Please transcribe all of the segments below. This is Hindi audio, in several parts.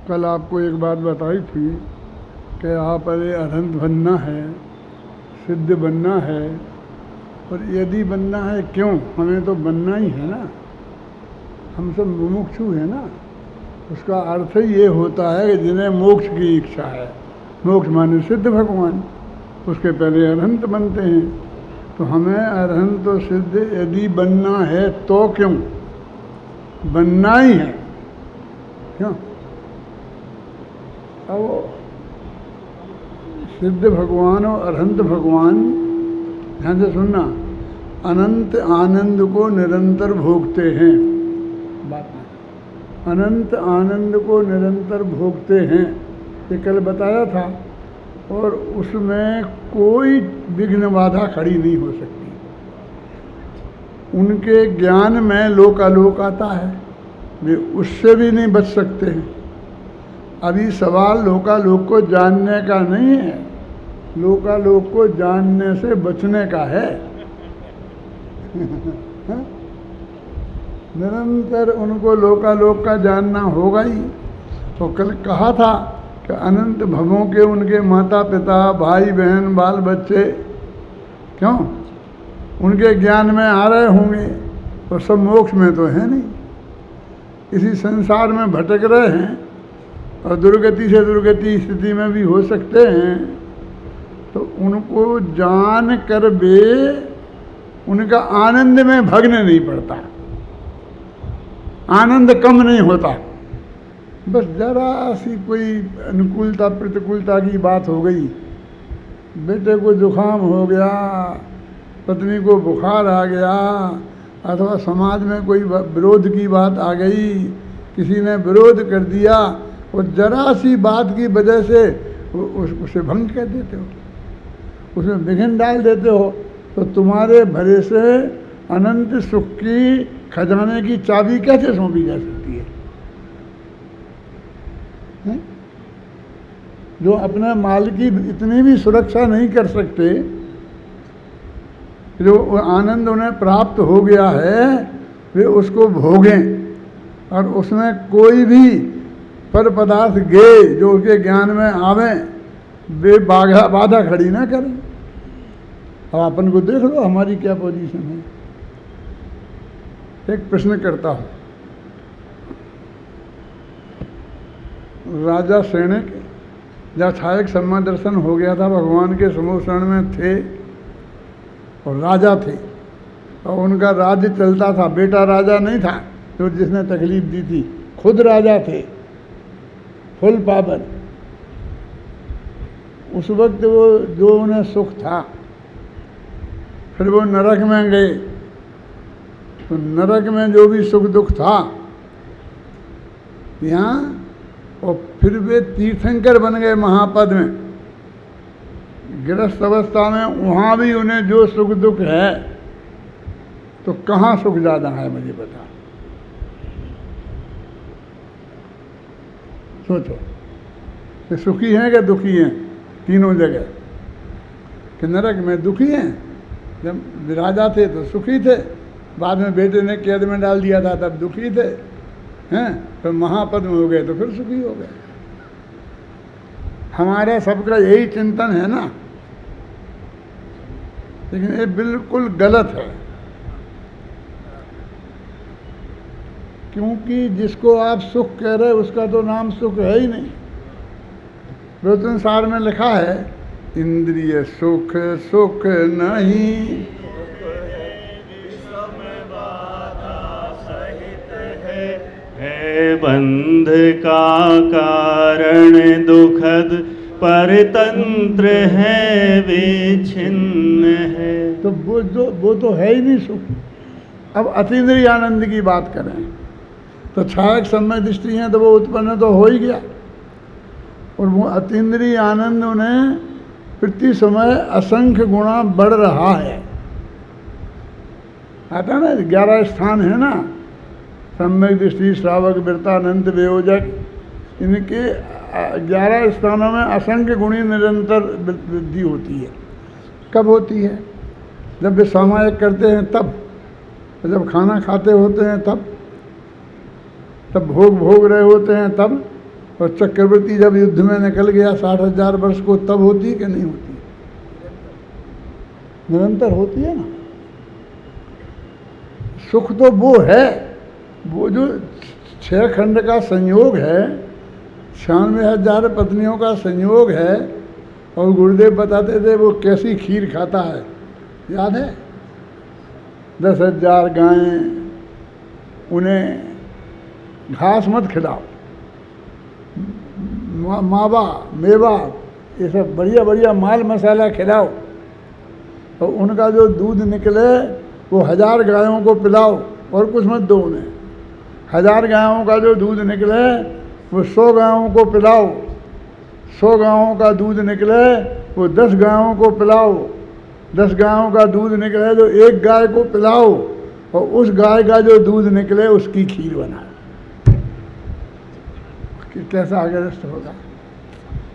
कल आपको एक बात बताई थी कि आप अरे अरहंत बनना है, सिद्ध बनना है, और यदि बनना है क्यों, हमें तो बनना ही है ना, हम सब मुमुक्षु है ना। उसका अर्थ ही ये होता है कि जिन्हें मोक्ष की इच्छा है, मोक्ष माने सिद्ध भगवान, उसके पहले अरहंत बनते हैं। तो हमें अरहंत और सिद्ध यदि बनना है तो क्यों, बनना ही है क्यों। अब सिद्ध भगवान और अरहंत भगवान, ध्यान से सुनना, अनंत आनंद को निरंतर भोगते हैं। बात में अनंत आनंद को निरंतर भोगते हैं, ये कल बताया था। और उसमें कोई विघ्न बाधा खड़ी नहीं हो सकती। उनके ज्ञान में लोकालोक आता है, वे उससे भी नहीं बच सकते हैं। अभी सवाल लोकालोक को जानने का नहीं है, लोकालोक को जानने से बचने का है। निरंतर उनको लोकालोक का जानना होगा ही। तो कल कहा था कि अनंत भवों के उनके माता पिता, भाई बहन, बाल बच्चे, क्यों उनके ज्ञान में आ रहे होंगे, और सब मोक्ष में तो है नहीं, इसी संसार में भटक रहे हैं, और दुर्गति से दुर्गति स्थिति में भी हो सकते हैं। तो उनको जान कर वे उनका आनंद में भग्न नहीं पड़ता, आनंद कम नहीं होता। बस जरा सी कोई अनुकूलता प्रतिकूलता की बात हो गई, बेटे को जुकाम हो गया, पत्नी को बुखार आ गया, अथवा समाज में कोई विरोध की बात आ गई, किसी ने विरोध कर दिया, और जरा सी बात की वजह से उसे भंग कर देते हो, उसमें विघ्न डाल देते हो। तो तुम्हारे भरे से अनंत सुख की खजाने की चाबी कैसे सौंपी जा सकती है? जो अपने माल की इतनी भी सुरक्षा नहीं कर सकते, जो आनंद उन्हें प्राप्त हो गया है, वे उसको भोगें, और उसमें कोई भी पर पदार्थ गे जो उसके ज्ञान में आवे, वे बाधा खड़ी ना करें। अब अपन को देख लो हमारी क्या पोजीशन है। एक प्रश्न करता हूँ, राजा सैनिक जब छायक सम्मा दर्शन हो गया था, भगवान के समूह शरण में थे और राजा थे, और उनका राज्य चलता था। बेटा राजा नहीं था जो जिसने तकलीफ दी थी, खुद राजा थे, फुल पावर। उस वक्त वो जो उन्हें सुख था, फिर वो नरक में गए, तो नरक में जो भी सुख दुख था यहाँ, और फिर वे तीर्थंकर बन गए महापद में, गृहस्थ अवस्था में वहाँ भी उन्हें जो सुख दुख है, तो कहाँ सुख ज़्यादा है मुझे बता। सोचो कि सुखी हैं कि दुखी हैं तीनों जगह। कि नरक में दुखी हैं, जब राजा थे तो सुखी थे, बाद में बेटे ने कैद में डाल दिया था तब दुखी थे, हैं, फिर महापद में हो गए तो फिर सुखी हो गए। हमारा सबका यही चिंतन है ना, लेकिन ये बिल्कुल गलत है। क्योंकि जिसको आप सुख कह रहे उसका तो नाम सुख है ही नहीं। रोचनसार में लिखा है, इंद्रिय सुख सुख नहीं, है बंध का कारण दुखद, परतंत्र है विच्छिन्न है। तो वो तो है ही नहीं सुख। अब अतीन्द्रिय आनंद की बात करें तो छायक सम्यक दृष्टि है तो वो उत्पन्न तो हो ही गया, और वो अतीन्द्रिय आनंद उन्हें प्रति समय असंख्य गुणा बढ़ रहा है। आता ना 11 स्थान है ना, सम्यक दृष्टि, श्रावक, वृत्ता, अनंत, वियोजक, इनके 11 स्थानों में असंख्य गुणी निरंतर वृद्धि होती है। कब होती है? जब वे सामायिक करते हैं तब, जब खाना खाते होते हैं तब भोग रहे होते हैं तब, और चक्रवर्ती जब युद्ध में निकल गया 60,000 वर्ष को, तब होती कि नहीं होती? निरंतर होती है ना। सुख तो वो है, वो जो 6 खंड का संयोग है, 96,000 पत्नियों का संयोग है। और गुरुदेव बताते थे वो कैसी खीर खाता है, याद है? 10,000 गायें, उन्हें घास मत खिलाओ, मावा मेवा ये सब बढ़िया बढ़िया माल मसाला खिलाओ, और उनका जो दूध निकले वो 1000 गायों को पिलाओ, और कुछ मत दो उन्हें। 1000 गायों का जो दूध निकले वो 100 गायों को पिलाओ, 100 गायों का दूध निकले वो 10 गायों को पिलाओ, 10 गायों का दूध निकले तो 1 गाय को पिलाओ, और उस गाय का जो दूध निकले उसकी खीर बनाओ। कैसा आग्रस्त होगा,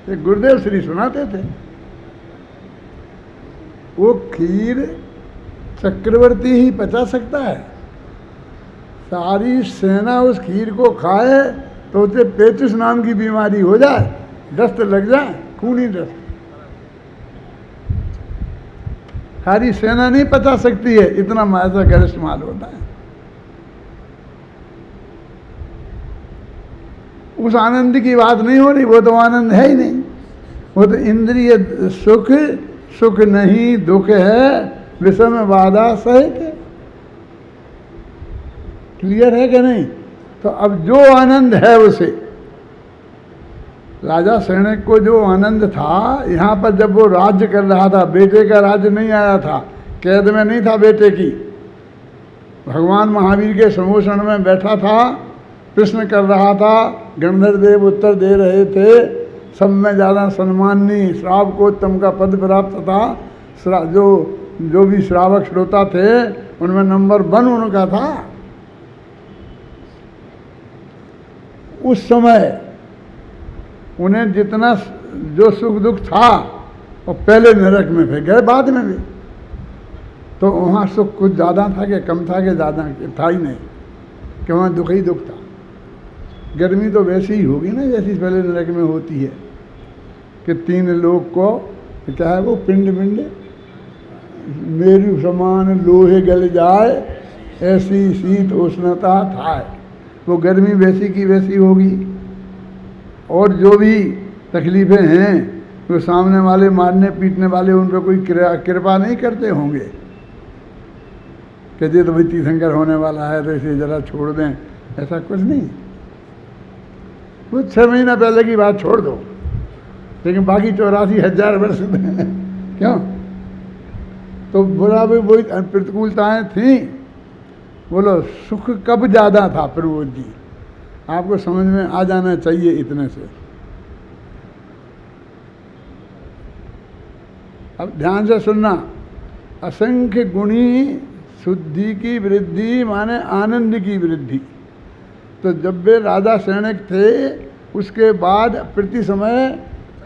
ये गुरुदेव श्री सुनाते थे। वो खीर चक्रवर्ती ही पचा सकता है, सारी सेना उस खीर को खाए तो उसे पेचिस नाम की बीमारी हो जाए, दस्त लग जाए, खूनी दस्त। सारी सेना नहीं पचा सकती है, इतना ऐसा गरिष्ठ माल होता है। उस आनंद की बात नहीं हो रही, वो तो आनंद है ही नहीं, वो तो इंद्रिय सुख, सुख नहीं दुख है, विषम बाधा सहित है। क्लियर है कि नहीं? तो अब जो आनंद है उसे, राजा शरणक को जो आनंद था यहाँ पर जब वो राज्य कर रहा था, बेटे का राज्य नहीं आया था, कैद में नहीं था बेटे की, भगवान महावीर के समोषण में बैठा था, प्रश्न कर रहा था, गंधर्व देव उत्तर दे रहे थे, सब में ज़्यादा सम्माननीय श्रावकोत्तम का पद प्राप्त था। जो भी श्रावक श्रोता थे उनमें नंबर 1 उनका था। उस समय उन्हें जितना जो सुख दुख था वो पहले नरक में फिर गए, बाद में भी तो वहाँ सुख कुछ ज़्यादा था कि कम था कि ज़्यादा था ही नहीं, कि वहाँ दुख ही दुख था। गर्मी तो वैसी ही होगी ना जैसी पहले नरक में होती है, कि 3 लोग को क्या है वो पिंड पिंड मेरु समान लोहे गल जाए, ऐसी शीत उष्णता था। वो गर्मी वैसी की वैसी होगी। और जो भी तकलीफ़ें हैं वो सामने वाले मारने पीटने वाले उन पर कोई कृपा नहीं करते होंगे, कहते तो भाई तीर्थंकर होने वाला है तो इसे ज़रा छोड़ दें, ऐसा कुछ नहीं। वो 6 महीना पहले की बात छोड़ दो, लेकिन बाकी 84,000 वर्ष क्यों? तो बुरा भी वही प्रतिकूलताएँ थीं। बोलो सुख कब ज़्यादा था प्रभु जी, आपको समझ में आ जाना चाहिए इतने से। अब ध्यान से सुनना, असंख्य गुणी शुद्धि की वृद्धि माने आनंद की वृद्धि। तो जब वे राजा शरणक थे उसके बाद प्रति समय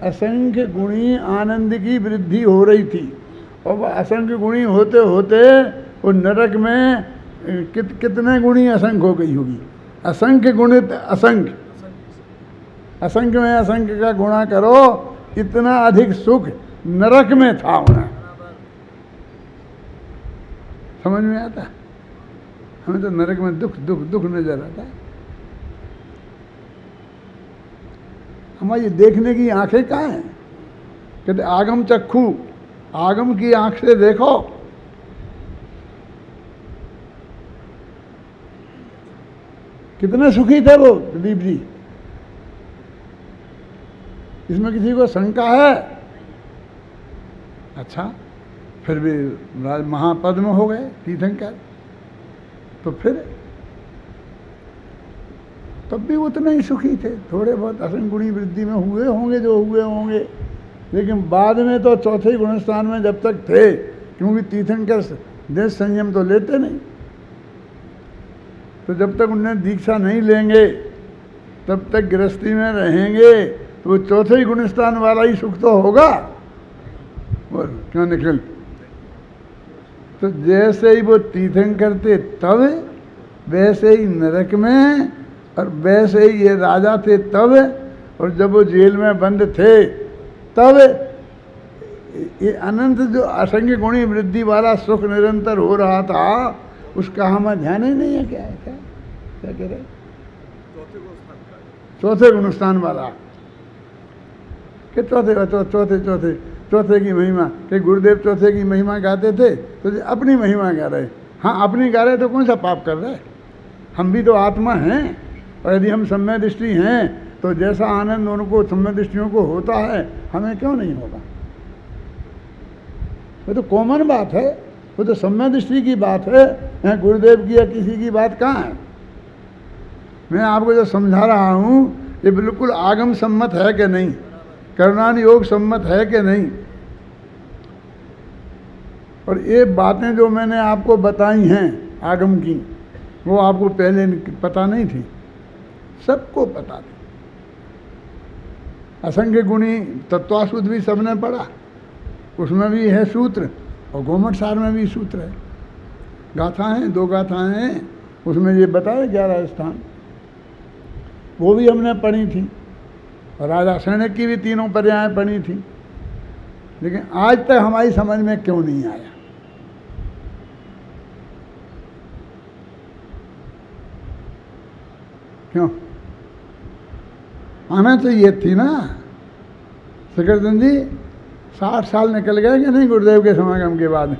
असंख्य गुणी आनंद की वृद्धि हो रही थी। और वह असंख्य गुणी होते होते वो नरक में कितने गुणी असंख्य हो गई होगी। असंख्य गुणित असंख्य, असंख्य में असंख्य का गुणा करो, इतना अधिक सुख नरक में था उन्हें। समझ में आता? हमें तो नरक में दुख दुख दुख नजर आता है। हमारी ये देखने की आंखें कहाँ हैं? कहते आगम चक्षु, आगम की आंख से देखो। कितने सुखी थे वो प्रदीप जी, इसमें किसी को शंका है? अच्छा, फिर भी महापद्म हो गए तीर्थंकर, तो फिर तब भी उतने ही सुखी थे। थोड़े बहुत असंख्य गुणी वृद्धि में हुए होंगे जो हुए होंगे, लेकिन बाद में तो चौथे गुणस्थान में जब तक थे, क्योंकि तीर्थंकर देश संयम तो लेते नहीं, तो जब तक उन्हें दीक्षा नहीं लेंगे तब तक गृहस्थी में रहेंगे, तो वो चौथे गुणस्थान वाला ही सुख तो होगा। बोल क्यों निखिल? तो जैसे ही वो तीर्थंकर थे तब, वैसे ही नरक में, और वैसे ही ये राजा थे तब, और जब वो जेल में बंद थे तब ये अनंत जो असंख्य गुणी वृद्धि वाला सुख निरंतर हो रहा था, उसका हमें ध्यान ही नहीं है। क्या है, क्या क्या कह रहे? चौथे गुणस्थान वाला कि चौथे की महिमा, कि गुरुदेव चौथे की महिमा गाते थे तो अपनी महिमा गा रहे। हाँ, अपनी गा रहे तो कौन सा पाप कर रहे? हम भी तो आत्मा हैं, और यदि हम सम्यक दृष्टि हैं तो जैसा आनंद उनको सम्यक दृष्टियों को होता है, हमें क्यों नहीं होगा? वो तो कॉमन बात है, वो तो सम्यक दृष्टि की बात है। यहाँ गुरुदेव की या किसी की बात कहाँ है? मैं आपको जो समझा रहा हूँ ये बिल्कुल आगम सम्मत है कि नहीं, करुणान योग सम्मत है कि नहीं। और ये बातें जो मैंने आपको बताई हैं आगम की, वो आपको पहले पता नहीं थी, सबको पता थी। असंख्य गुणी तत्वासुद भी सबने पढ़ा, उसमें भी है सूत्र, और गोमठ सार में भी सूत्र है। गाथाएँ, 2 गाथाएँ हैं, उसमें ये बताया 11 स्थान, वो भी हमने पढ़ी थी। और राजा सैनिक की भी 3 पर्याय पढ़ी थी, लेकिन आज तक हमारी समझ में क्यों नहीं आया? क्यों? आना चाहिए थी ना। शिखरचंद जी 60 साल निकल गए कि नहीं गुरुदेव के समागम के बाद,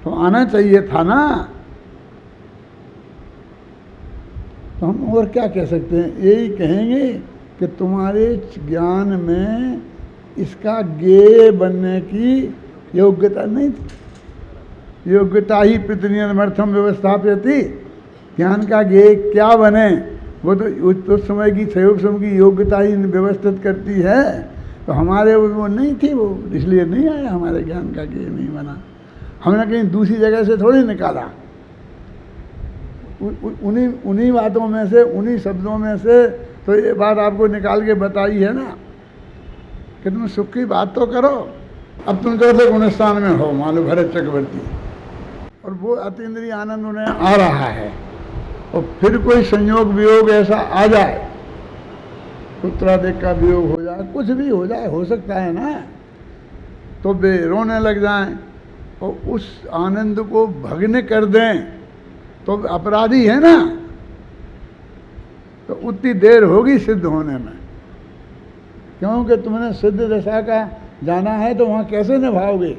तो आना चाहिए था ना। तो हम और क्या कह सकते हैं? यही कहेंगे कि तुम्हारे ज्ञान में इसका ज्ञेय बनने की योग्यता नहीं थी। योग्यता ही पितृनियमर्थम व्यवस्थाप्यति, ज्ञान का ज्ञेय क्या बने वो तो उस समय की सहयोग समय की योग्यता ही व्यवस्थित करती है। तो हमारे वो नहीं थी, वो इसलिए नहीं आया, हमारे ज्ञान का ज्ञेय नहीं बना। हमने कहीं दूसरी जगह से थोड़ी निकाला, उन्हीं बातों में से, उन्हीं शब्दों में से तो ये बात आपको निकाल के बताई है ना कि तुम सुख की बात तो करो। अब तुम चौथे गुणस्थान में हो, मान लो भरत चक्रवर्ती, और वो अतीन्द्रिय आनंद उन्हें आ रहा है, और फिर कोई संयोग वियोग ऐसा आ जाए, पुत्रादिक का वियोग हो जाए, कुछ भी हो जाए, हो सकता है ना, तो वे रोने लग जाएं और उस आनंद को भग्न कर दें तो अपराधी है ना। तो उतनी देर होगी सिद्ध होने में, क्योंकि तुमने सिद्ध दशा का जाना है तो वहाँ कैसे निभाओगे?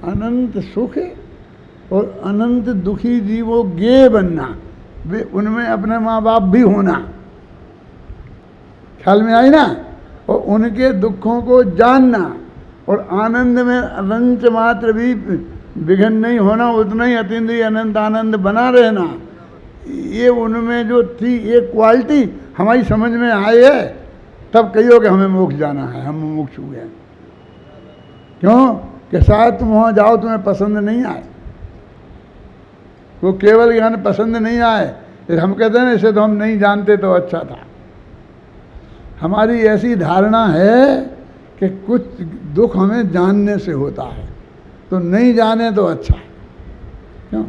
अनंत सुख और अनंत दुखी जीवों ज्ञेय बनना, वे उनमें अपने माँ बाप भी होना, ख्याल में आई ना, और उनके दुखों को जानना, और आनंद में अंश मात्र भी विघन नहीं होना, उतना ही अतीन्द्रिय अनंत आनंद बना रहना। ये उनमें जो थी ये क्वालिटी हमारी समझ में आई है, तब कहियो कि हमें मोक्ष जाना है, हम मोक्ष हुए हैं। क्यों? कि शायद तुम वहाँ जाओ तुम्हें पसंद नहीं आए, वो केवल ज्ञान पसंद नहीं आए, हम कहते हैं ना इसे तो हम नहीं जानते तो अच्छा था। हमारी ऐसी धारणा है कि कुछ दुख हमें जानने से होता है, तो नहीं जाने तो अच्छा है। क्यों?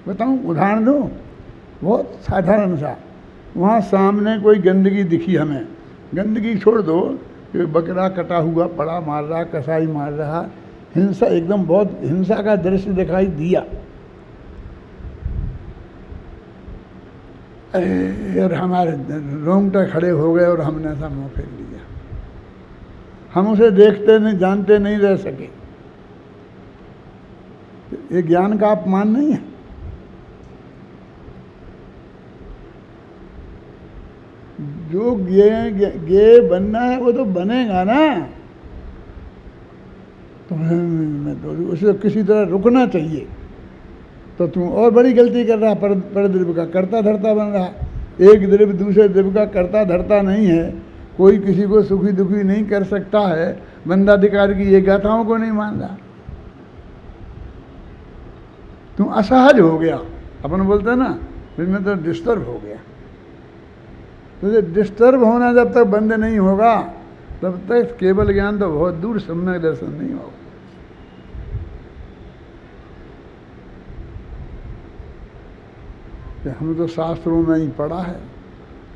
बताऊं, उदाहरण दूं, बहुत साधारण सा। वहाँ सामने कोई गंदगी दिखी हमें, गंदगी छोड़ दो कि बकरा कटा हुआ पड़ा मार रहा, कसाई मार रहा, हिंसा, एकदम बहुत हिंसा का दृश्य दिखाई दिया, और हमारे रोंगटे खड़े हो गए और हमने ऐसा मुँह फेर लिया। हम उसे देखते नहीं, जानते नहीं रह सके। ये ज्ञान का अपमान नहीं है? जो ज्ञेय बनना है वो तो बनेगा ना, तो उसे किसी तरह रुकना चाहिए। तो तुम और बड़ी गलती कर रहा, पर द्रव्य का कर्ता धर्ता बन रहा। एक द्रव्य दूसरे द्रव्य का कर्ता धर्ता नहीं है, कोई किसी को सुखी दुखी नहीं कर सकता है। बंदाधिकार की ये गाथाओं को नहीं मान रहा, तुम असहज हो गया। अपन बोलते हैं ना, इसमें तो डिस्टर्ब हो गया। तो डिस्टर्ब होना जब तक बंद नहीं होगा तब तक केवल ज्ञान तो बहुत दूर सम्यक दर्शन नहीं होगा। हम तो शास्त्रों में ही पढ़ा है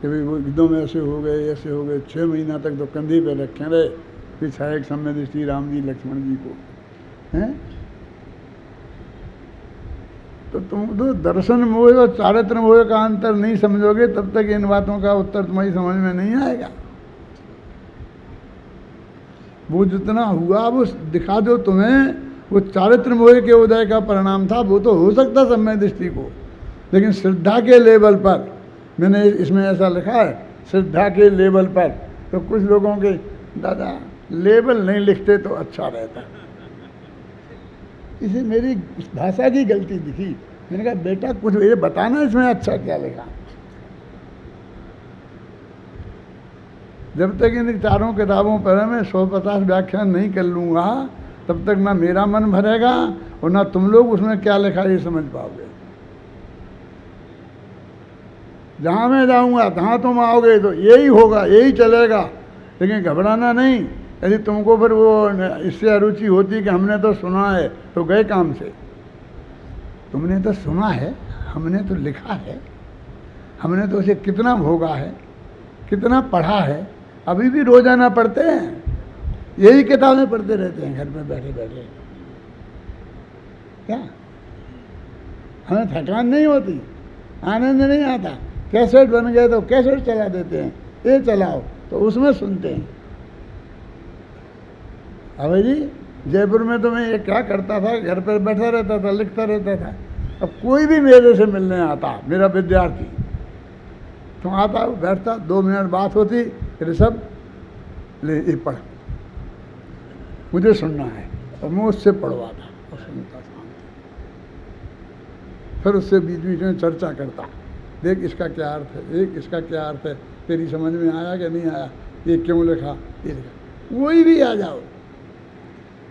कि भाई वो एकदम ऐसे हो गए 6 महीना तक तो कंधे पे रखे रहे, फिर सहायक समय दृष्टि राम जी लक्ष्मण जी को हैं। तो तुम तो दर्शन मोह और चारित्र मोह का अंतर नहीं समझोगे तब तक इन बातों का उत्तर तुम्हारी समझ में नहीं आएगा। वो जितना हुआ वो दिखा दो तुम्हें, वो चारित्र मोह के उदय का परिणाम था। वो तो हो सकता समय दृष्टि को, लेकिन श्रद्धा के लेवल पर, मैंने इसमें ऐसा लिखा है, श्रद्धा के लेवल पर। तो कुछ लोगों के दादा लेवल नहीं लिखते तो अच्छा रहता। इसे मेरी भाषा की गलती दिखी। मैंने कहा बेटा कुछ ये बताना इसमें अच्छा क्या लिखा। जब तक इन चारों किताबों पर मैं 150 व्याख्यान नहीं कर लूँगा तब तक ना मेरा मन भरेगा और ना तुम लोग उसमें क्या लिखा ये समझ पाओगे। जहाँ मैं जाऊँगा तहाँ तुम आओगे तो यही होगा, यही चलेगा, लेकिन घबराना नहीं। यदि तुमको फिर वो इससे अरुचि होती कि हमने तो सुना है तो गए काम से। तुमने तो सुना है, हमने तो लिखा है, हमने तो उसे कितना भोगा है, कितना पढ़ा है, अभी भी रोजाना पढ़ते हैं, यही किताबें पढ़ते रहते हैं घर में बैठे बैठे। क्या हमें थकान नहीं होती, आनंद नहीं आता। कैसेट बन गए तो कैसेट चला देते हैं, ये चलाओ तो उसमें सुनते हैं। अबे जी जयपुर में तो मैं ये क्या करता था, घर पर बैठा रहता था, लिखता रहता था। अब कोई भी मेरे से मिलने आता, मेरा विद्यार्थी तो आता, बैठता, 2 मिनट बात होती, फिर सब ले ये पढ़, मुझे सुनना है, और मैं उससे पढ़वाता और सुनता था। फिर उससे बीच बीच में चर्चा करता, देख इसका क्या अर्थ है, देख इसका क्या अर्थ है, तेरी समझ में आया कि नहीं आया, ये क्यों लिखा, ये लिखा। वही भी आ जाओ।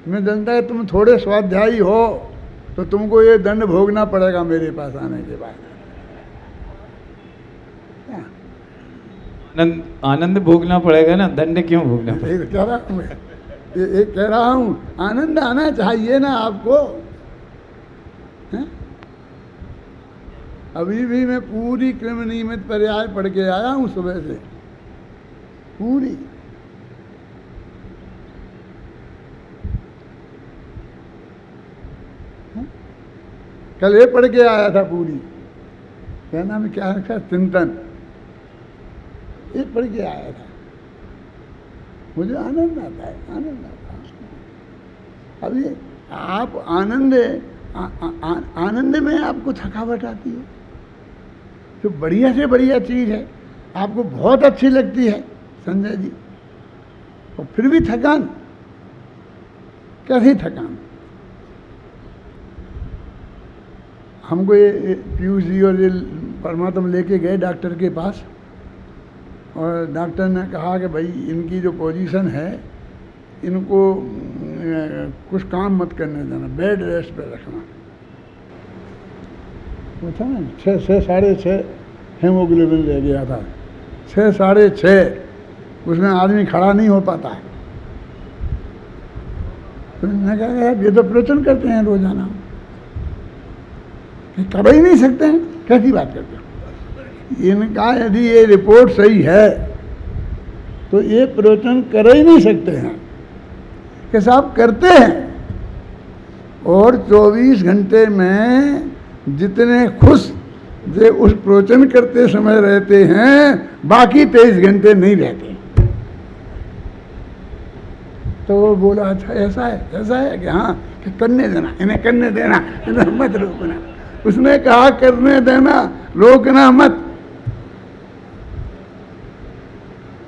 मैं जानता है तुम थोड़े स्वाध्यायी हो तो तुमको ये दंड भोगना पड़ेगा मेरे पास आने के बाद। आनंद भोगना पड़ेगा ना, दंड क्यों भोगना पड़ेगा? कह रहा हूँ, ये कह रहा हूँ, आनंद आना चाहिए ना आपको। है? अभी भी मैं पूरी क्रम नियमित पर्याय पढ़ के आया हूँ सुबह से, पूरी। कल ये पढ़ के आया था पूरी, कहना में क्या रखा, चिंतन, ये पढ़ के आया था। मुझे आनंद आता है, आनंद आता है। अभी आप आनंद में आपको थकावट आती है, जो बढ़िया से बढ़िया चीज़ है आपको बहुत अच्छी लगती है संजय जी, और फिर भी थकान, कैसी थकान। हमको ये पीयूष जी और ये परमात्मा लेके गए डॉक्टर के पास, और डॉक्टर ने कहा कि भाई इनकी जो पोजीशन है इनको कुछ काम मत करने देना, बेड रेस्ट पे रखना। पूछा ना 6 साढ़े 6 हेमोग्लोबिन ले गया था, 6 साढ़े 6, उसमें आदमी खड़ा नहीं हो पाता है। तो मैंने कहा यार ये तो प्रवचन करते हैं रोजाना, कर ही नहीं सकते हैं, कैसी बात करते हैं। इनका यदि ये रिपोर्ट सही है तो ये प्रवचन कर ही नहीं सकते हैं, कि साहब करते हैं, और 24 घंटे में जितने खुश जो उस प्रवचन करते समय रहते हैं, बाकी 23 घंटे नहीं रहते। तो वो बोला अच्छा ऐसा है कि हाँ, कि करने देना, इन्हें करने देना, इन्हें मत रोकना। उसने कहा करने देना, रोकना मत।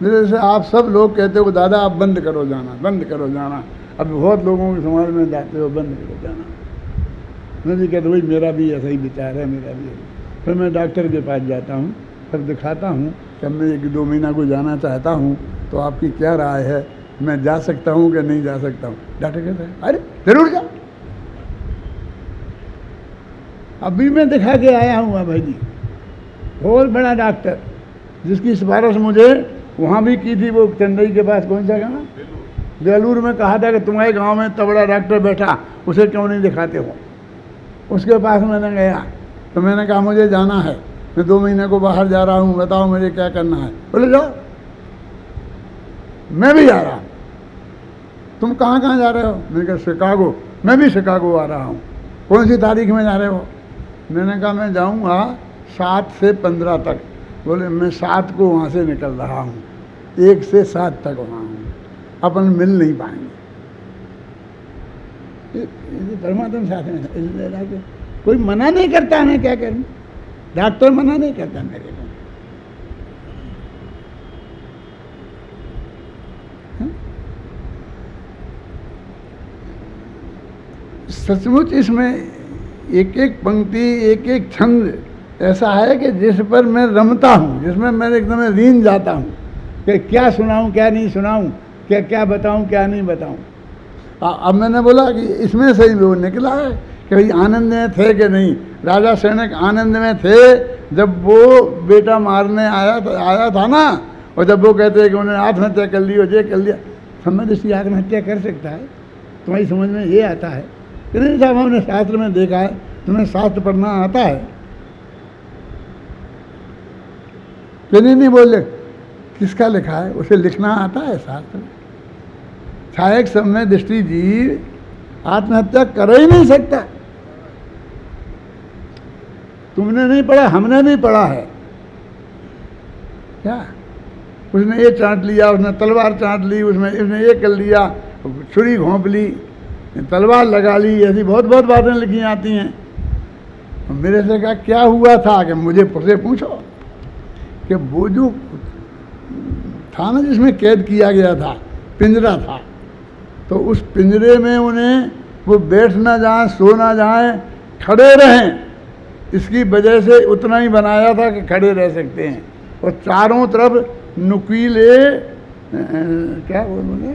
मेरे से आप सब लोग कहते हो दादा आप बंद करो जाना, बंद करो जाना। अब बहुत लोगों के समाज में जाते हो बंद करो जाना। मैं भी कहता भाई मेरा भी ऐसा ही विचार है, मेरा भी। फिर मैं डॉक्टर के पास जाता हूँ, फिर दिखाता हूँ कि मैं 1-2 महीना को जाना चाहता हूँ, तो आपकी क्या राय है, मैं जा सकता हूँ कि नहीं जा सकता हूँ। डॉक्टर कहता है अरे जरूर जा। अभी मैं दिखा के आया हूँ भाई जी, बहुत बड़ा डॉक्टर, जिसकी सिफारिश मुझे वहाँ भी की थी, वो चंदई के पास, कौन सा गाँव, बेलूर में, कहा था कि तुम्हारे गांव में इतना बड़ा डॉक्टर बैठा, उसे क्यों नहीं दिखाते हो। उसके पास मैंने गया तो मैंने कहा मुझे जाना है, मैं 2 महीने को बाहर जा रहा हूँ, बताओ मुझे क्या करना है। बोले जाओ, मैं भी जा रहा हूँ। तुम कहाँ कहाँ जा रहे हो? मैंने कहा शिकागो। मैं भी शिकागो आ रहा हूँ। कौन सी तारीख में जा रहे हो? मैंने कहा मैं जाऊँगा 7 से 15 तक। बोले मैं 7 को वहाँ से निकल रहा हूँ, 1 से 7 तक वहाँ हूँ, अपन मिल नहीं पाएंगे। परमात्मा साथ में कोई मना नहीं करता, मैं क्या करूँ? डॉक्टर मना नहीं करता मेरे को। सचमुच इसमें एक एक पंक्ति, एक एक छंद ऐसा है कि जिस पर मैं रमता हूँ, जिसमें मैं एकदम लीन जाता हूँ कि क्या सुनाऊँ क्या नहीं सुनाऊँ, क्या क्या बताऊँ क्या नहीं बताऊँ। अब मैंने बोला कि इसमें सही वो निकला है कि भाई आनंद में थे कि नहीं। राजा सैनिक आनंद में थे जब वो बेटा मारने आया था ना, और जब वो कहते हैं कि उन्होंने आत्महत्या कर ली और ये कर लिया। समय दृष्टि आत्महत्या कर सकता है? तुम्हारी समझ में ये आता है कि नहीं? साहब हमने शास्त्र में देखा है। तुम्हें शास्त्र पढ़ना आता है? नहीं बोले किसका लिखा है? उसे लिखना आता है शास्त्र में। सहायक समय दृष्टि जीव आत्महत्या कर ही नहीं सकता। तुमने नहीं पढ़ा, हमने भी पढ़ा है। क्या उसने ये चाट लिया, उसने तलवार चाट ली, उसने ये कर लिया, छुरी घोंप ली, तलवार लगा ली, ऐसी बहुत बहुत बातें लिखी आती हैं। मेरे से कहा क्या हुआ था कि मुझे से पूछो कि वो जो था ना जिसमें कैद किया गया था, पिंजरा था, तो उस पिंजरे में उन्हें वो बैठ ना जाए, सो ना जाए, खड़े रहें, इसकी वजह से उतना ही बनाया था कि खड़े रह सकते हैं। और चारों तरफ नुकीले क्या बोले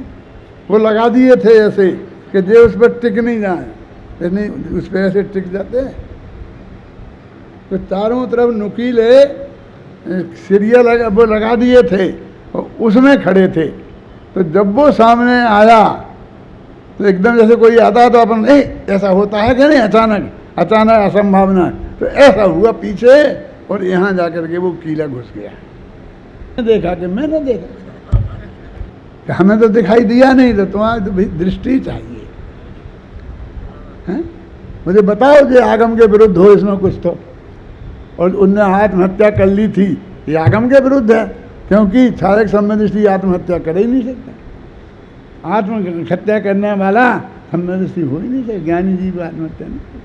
वो लगा दिए थे ऐसे कि जो उस पर टिक नहीं जाए, नहीं उस पर ऐसे टिक जाते हैं। तो चारों तरफ नुकीले सिरिया वो लगा दिए थे और उसमें खड़े थे। तो जब वो सामने आया तो एकदम जैसे कोई आता तो अपन नहीं, ऐसा होता है कि नहीं, अचानक अचानक असंभावना। तो ऐसा हुआ पीछे, और यहाँ जाकर के वो कीला घुस गया। देखा कि मैंने देखा कि हमें तो दिखाई दिया नहीं, तो तुम्हारी तो भाई दृष्टि चाहिए हैं? मुझे बताओ जो आगम के विरुद्ध हो इसमें कुछ तो। और उनने आत्महत्या कर ली थी, ये आगम के विरुद्ध है, क्योंकि शारीरिक संबंधी आत्महत्या कर ही नहीं सकता। आत्महत्या करने वाला संबंधी हो ही नहीं सकता। ज्ञानी जीव आत्महत्या नहीं करता।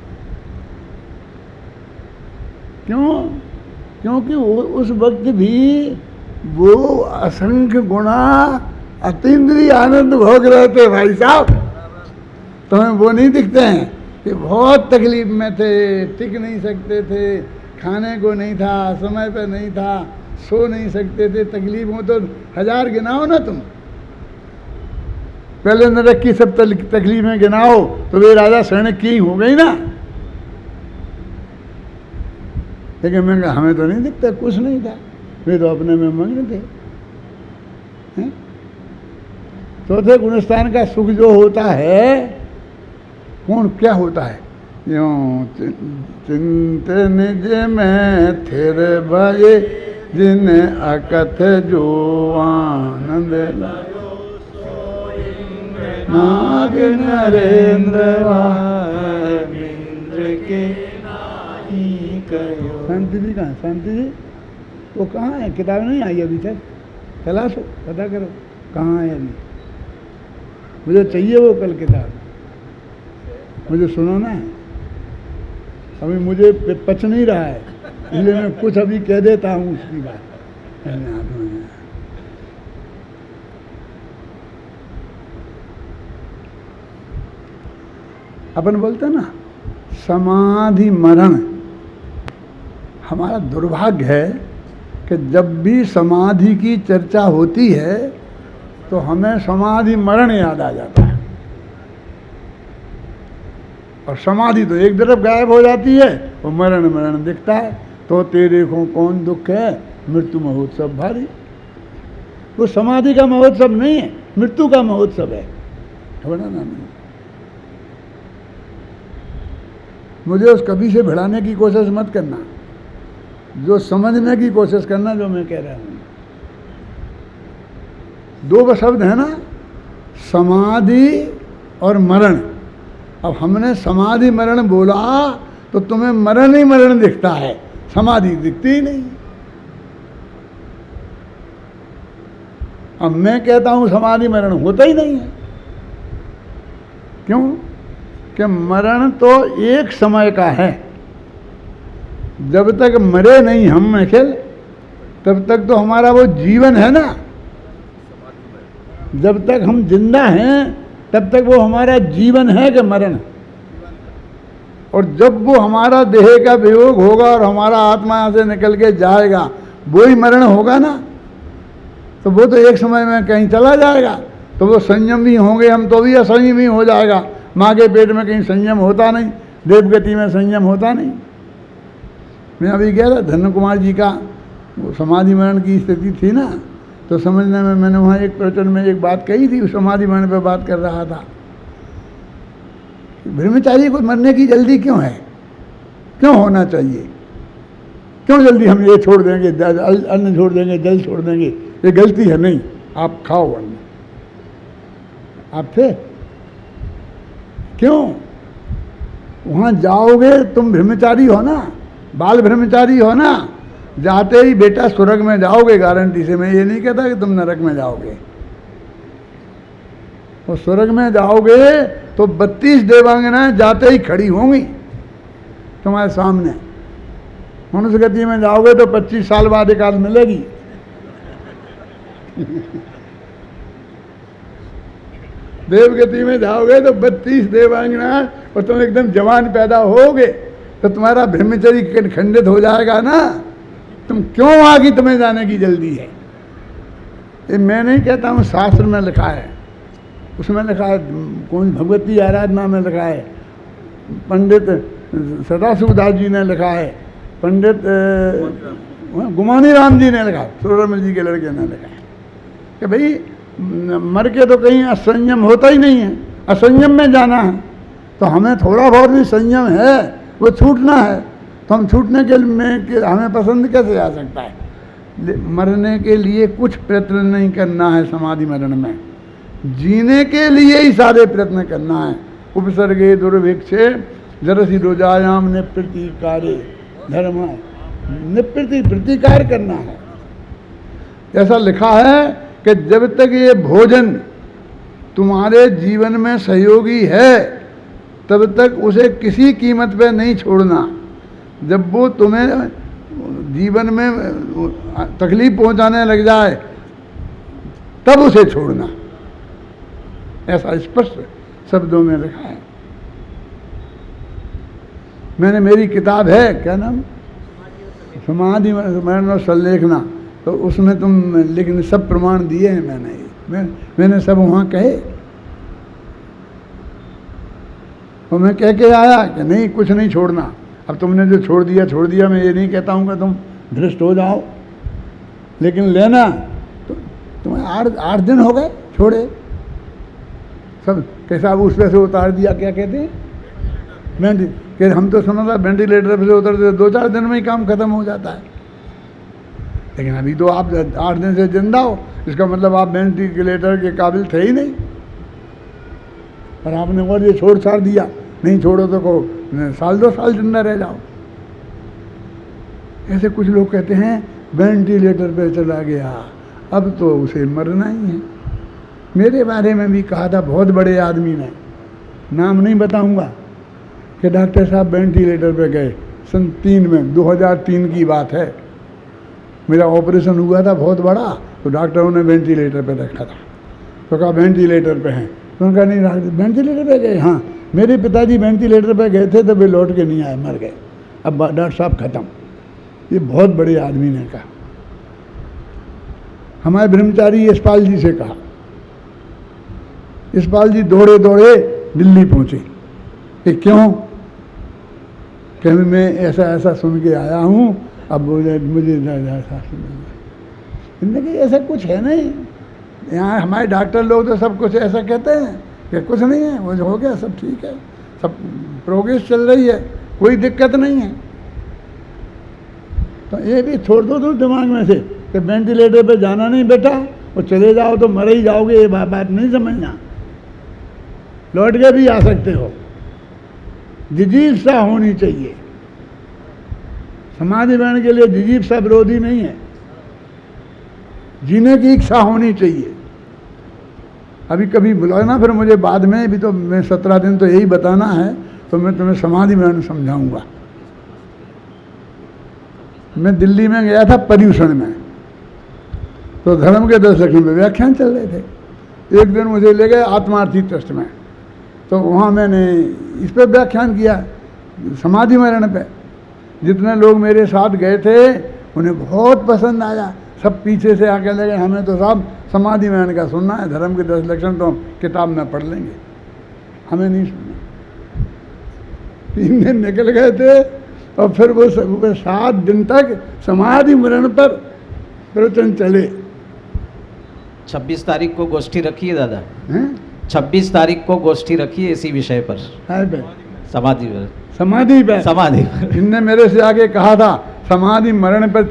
क्यों? क्योंकि उस वक्त भी वो असंख्य गुणा अतीन्द्रिय आनंद भोग रहे थे। भाई साहब तुम्हें वो नहीं दिखते हैं कि बहुत तकलीफ में थे, टिक नहीं सकते थे, खाने को नहीं था, समय पर नहीं था, सो नहीं सकते थे। तकलीफों तो 1000 गिनाओ ना तुम। पहले नरक की सब तकलीफें गिनाओ तो वे राजा सैनिक की हो गई ना। लेकिन मैं कहा हमें तो नहीं दिखता, कुछ नहीं था, वे तो अपने में मग्न थे। चौथे गुणस्थान का सुख जो होता है, कौन क्या होता है? यूं चिंत निज में थिर भये जिन अकथ जो आनंद नाग नरेंद्र इंद्र के शांति जी कहाँ? शांति जी वो कहाँ है? किताब नहीं आई अभी तक, तलाशो, पता करो कहाँ है। अभी मुझे चाहिए वो कल किताब, मुझे सुनाना है। अभी मुझे पच नहीं रहा है, इसलिए मैं कुछ अभी कह देता हूँ उसकी बात। अपन बोलते ना समाधि मरण। हमारा दुर्भाग्य है कि जब भी समाधि की चर्चा होती है तो हमें समाधि मरण याद आ जाता है, और समाधि तो एक तरफ गायब हो जाती है और मरण मरण दिखता है। तो तेरे को कौन दुख है, मृत्यु महोत्सव भारी। वो समाधि का महोत्सव नहीं है, मृत्यु का महोत्सव है। ना नहीं, मुझे उस कवि से भिड़ाने की कोशिश मत करना। जो समझने की कोशिश करना जो मैं कह रहा हूँ। दो शब्द है ना, समाधि और मरण। अब हमने समाधि मरण बोला तो तुम्हें मरण ही मरण दिखता है, समाधि दिखती ही नहीं। अब मैं कहता हूं समाधि मरण होता ही नहीं है। क्यों? कि मरण तो एक समय का है। जब तक मरे नहीं हम अखिल, तब तक तो हमारा वो जीवन है ना। जब तक हम जिंदा हैं तब तक वो हमारा जीवन है कि मरण। और जब वो हमारा देह का वियोग होगा और हमारा आत्मा यहाँ से निकल के जाएगा, वो ही मरण होगा ना। तो वो तो एक समय में कहीं चला जाएगा, तो वो संयम भी होंगे हम तो भी असंयम ही हो जाएगा। माँ के पेट में कहीं संयम होता नहीं, देवगति में संयम होता नहीं। मैं अभी कह रहा धन्य कुमार जी का वो समाधि मरण की स्थिति थी ना, तो समझने में मैंने वहाँ एक प्रवचन में एक बात कही थी, उस समाधि मरण पर बात कर रहा था। ब्रह्मचारी को मरने की जल्दी क्यों है? क्यों होना चाहिए? क्यों जल्दी हम ये छोड़ देंगे, अन्न छोड़ देंगे, जल छोड़ देंगे? ये गलती है। नहीं, आप खाओ अन्न। आप थे क्यों? वहाँ जाओगे तुम ब्रह्मचारी हो ना, बाल ब्रह्मचारी हो ना, जाते ही बेटा स्वर्ग में जाओगे गारंटी से। मैं ये नहीं कहता कि तुम नरक में जाओगे। और स्वर्ग में जाओगे तो 32 देवांगनाएं जाते ही खड़ी होंगी तुम्हारे सामने। मनुष्य गति में जाओगे तो 25 साल बाद एक आध मिलेगी। देव गति में जाओगे तो 32 देवांगनाएं और तुम एकदम जवान पैदा होगे, तो तुम्हारा ब्रह्मचर्य खंडित हो जाएगा ना। तुम क्यों आगे तुम्हें जाने की जल्दी है? ये मैं नहीं कहता हूँ, शास्त्र में लिखा है। उसमें लिखा है, कौन भगवती आराधना में लिखा है, पंडित सदाशिव दास जी ने लिखा है, पंडित गुमानी राम जी ने लिखा, सूरजमल जी के लड़के ने लिखा है कि भाई मर के तो कहीं असंयम होता ही नहीं है, असंयम में जाना है। तो हमें थोड़ा बहुत भी संयम है, वो छूटना है। तो हम छूटने के लिए हमें पसंद कैसे आ सकता है? मरने के लिए कुछ प्रयत्न नहीं करना है समाधि मरण में, जीने के लिए ही सारे प्रयत्न करना है। उपसर्गे दुर्भिक्षे जरसी रोजायाम निप्रतिकारे धर्म, प्रतिकार करना है। ऐसा लिखा है कि जब तक ये भोजन तुम्हारे जीवन में सहयोगी है तब तक उसे किसी कीमत पे नहीं छोड़ना। जब वो तुम्हें जीवन में तकलीफ पहुंचाने लग जाए तब उसे छोड़ना। ऐसा स्पष्ट शब्दों में लिखा है। मैंने, मेरी किताब है, क्या नाम, समाधि मरण और संलेखना, तो उसमें तुम लिखने सब प्रमाण दिए हैं। मैंने सब वहाँ कहे और मैं कह के आया कि नहीं, कुछ नहीं छोड़ना। अब तुमने जो छोड़ दिया। मैं ये नहीं कहता हूँ कि तुम भ्रष्ट हो जाओ, लेकिन लेना तो तुम्हें 8 दिन हो गए छोड़े सब। कैसा उस पे से उतार दिया, क्या कहते हैं, कि हम तो सुना था वेंटिलेटर पे से उतरते 2-4 दिन में ही काम खत्म हो जाता है। लेकिन अभी तो आप 8 दिन से जिंदा हो, इसका मतलब आप वेंटिलेटर के काबिल थे ही नहीं। और आपने और ये छोड़ छाड़ दिया, नहीं छोड़ो तो को 1-2 साल जिंदा रह जाओ। ऐसे कुछ लोग कहते हैं वेंटिलेटर पे चला गया, अब तो उसे मरना ही है। मेरे बारे में भी कहा था बहुत बड़े आदमी ने, नाम नहीं बताऊंगा, कि डॉक्टर साहब वेंटिलेटर पे गए सन 3 में, 2003 की बात है। मेरा ऑपरेशन हुआ था बहुत बड़ा, तो डॉक्टरों ने वेंटिलेटर पे रखा था। तो कहा वेंटिलेटर पे हैं, तो उन्होंने कहा नहीं वेंटिलेटर पे गए। हाँ, मेरे पिताजी वेंटिलेटर पे गए थे तो वे लौट के नहीं आए, मर गए। अब डॉक्टर साहब खत्म। ये बहुत बड़े आदमी ने कहा। हमारे ब्रह्मचारी यशपाल जी से कहा। यशपाल जी दौड़े दौड़े दिल्ली पहुंचे कि क्यों, कि मैं ऐसा ऐसा सुन के आया हूँ, अब मुझे जिंदगी ऐसा कुछ है नहीं। यहाँ हमारे डॉक्टर लोग तो सब कुछ ऐसा कहते हैं कि कुछ नहीं है, वो हो गया, सब ठीक है, सब प्रोग्रेस चल रही है, कोई दिक्कत नहीं है। तो ये भी छोड़ दो तो दिमाग में से कि वेंटिलेटर पे जाना नहीं बेटा, और चले जाओ तो मर ही जाओगे, ये बात नहीं समझना। लौट के भी आ सकते हो। जिजीप्सा होनी चाहिए। समाधि बनने के लिए जिजीप्सा विरोधी नहीं है, जीने की इच्छा होनी चाहिए। अभी कभी बुलाना फिर मुझे बाद में, भी तो मैं 17 दिन तो यही बताना है, तो मैं तुम्हें समाधि में समझाऊंगा। मैं दिल्ली में गया था पर्यूषण में, तो धर्म के 10 लक्षण में व्याख्यान चल रहे थे। एक दिन मुझे ले गए आत्मार्थी ट्रस्ट में, तो वहाँ मैंने इस पर व्याख्यान किया, समाधि मरण पे। जितने लोग मेरे साथ गए थे उन्हें बहुत पसंद आया, सब पीछे से आके लगे हमें तो साहब समाधि मरण का सुनना है, धर्म के 10 लक्षण तो हम किताब में पढ़ लेंगे, हमें नहीं सुनना। 3 दिन निकल गए थे और फिर वो 7 दिन तक समाधि मरण पर प्रवचन चले। 26 तारीख को गोष्ठी रखी है दादा, हैं 26 तारीख को गोष्ठी रखी है इसी विषय पर, समाधि पर। समाधि पे समाधि पर इनने मेरे से आगे कहा था समाधि मरण पर